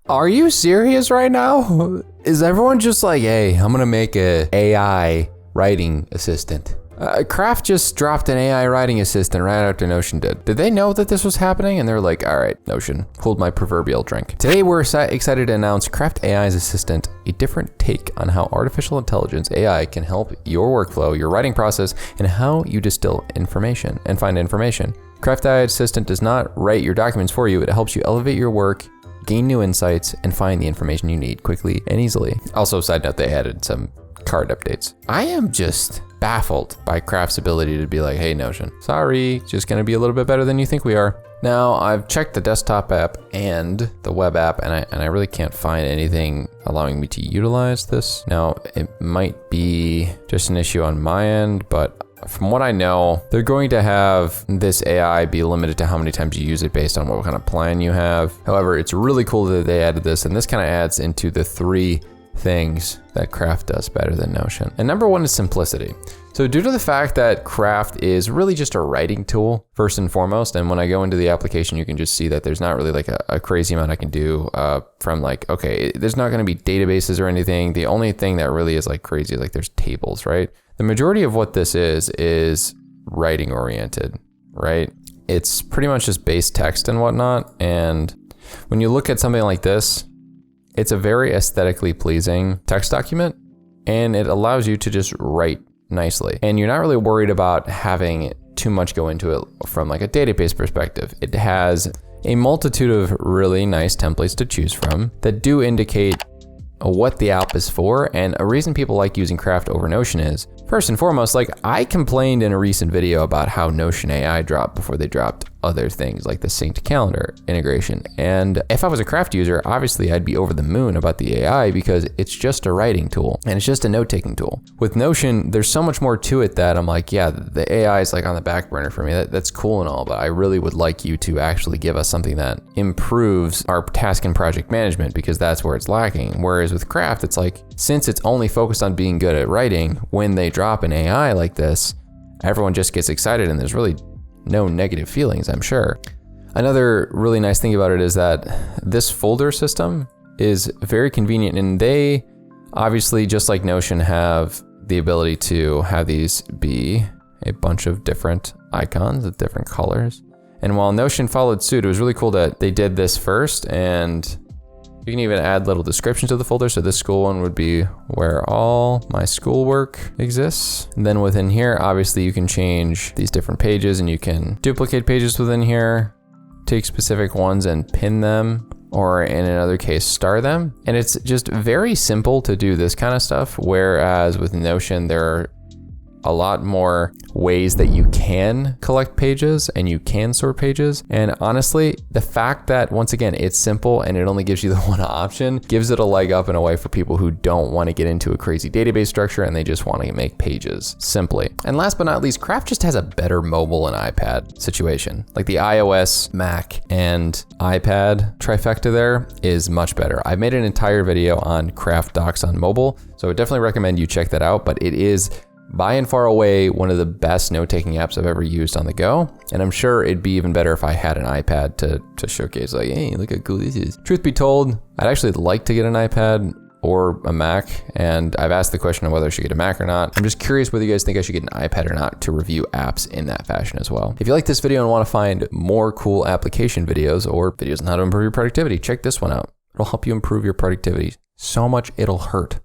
Are you serious right now? Is everyone just like, hey, I'm gonna make a AI writing assistant? Craft just dropped an AI writing assistant right after Notion did. Did they know that this was happening? And they're like, all right, Notion, hold my proverbial drink. Today, we're excited to announce Craft AI's Assistant, a different take on how artificial intelligence AI can help your workflow, your writing process, and how you distill information and find information. Craft AI Assistant does not write your documents for you. It helps you elevate your work, gain new insights, and find the information you need quickly and easily. Also, side note, they added some card updates. I am just baffled by Craft's ability to be like, hey Notion, sorry, just gonna be a little bit better than you think we are. Now, I've checked the desktop app and the web app, and I really can't find anything allowing me to utilize this. Now, it might be just an issue on my end, but from what I know, they're going to have this AI be limited to how many times you use it based on what kind of plan you have. However, it's really cool that they added this, and this kind of adds into the 3 things that Craft does better than Notion. And number 1 is simplicity. So due to the fact that Craft is really just a writing tool, first and foremost, and when I go into the application, you can just see that there's not really like a crazy amount I can do from like, okay, there's not gonna be databases or anything. The only thing that really is like crazy, like there's tables, right? The majority of what this is writing oriented, right? It's pretty much just base text and whatnot. And when you look at something like this, it's a very aesthetically pleasing text document, and it allows you to just write nicely. And you're not really worried about having too much go into it from like a database perspective. It has a multitude of really nice templates to choose from that do indicate what the app is for. And a reason people like using Craft over Notion is, first and foremost, like I complained in a recent video about how Notion AI dropped before they dropped other things like the synced calendar integration. And if I was a Craft user, obviously I'd be over the moon about the AI because it's just a writing tool and it's just a note-taking tool. With Notion, there's so much more to it that I'm like, yeah, the AI is like on the back burner for me. That's cool and all, but I really would like you to actually give us something that improves our task and project management, because that's where it's lacking. Whereas with Craft, it's like, since it's only focused on being good at writing, when they drop an AI like this, everyone just gets excited and there's really no negative feelings, I'm sure. Another really nice thing about it is that this folder system is very convenient, and they obviously, just like Notion, have the ability to have these be a bunch of different icons with different colors. And while Notion followed suit, it was really cool that they did this first, and you can even add little descriptions to the folder. So this school one would be where all my schoolwork exists. And then within here, obviously you can change these different pages, and you can duplicate pages within here, take specific ones and pin them, or in another case, star them. And it's just very simple to do this kind of stuff. Whereas with Notion, there are a lot more ways that you can collect pages and you can sort pages. And honestly, the fact that, once again, it's simple and it only gives you the one option gives it a leg up in a way for people who don't want to get into a crazy database structure and they just want to make pages simply. And last but not least, Craft just has a better mobile and iPad situation. Like the iOS, Mac, and iPad trifecta there is much better. I've made an entire video on craft.docs on mobile, so I would definitely recommend you check that out, but it is by and far away one of the best note-taking apps I've ever used on the go. And I'm sure it'd be even better if I had an iPad to showcase, like, hey, look how cool this is. Truth be told, I'd actually like to get an iPad or a Mac, and I've asked the question of whether I should get a Mac or not. I'm just curious whether you guys think I should get an iPad or not to review apps in that fashion as well. If you like this video and want to find more cool application videos or videos on how to improve your productivity, check this one out. It'll help you improve your productivity so much it'll hurt.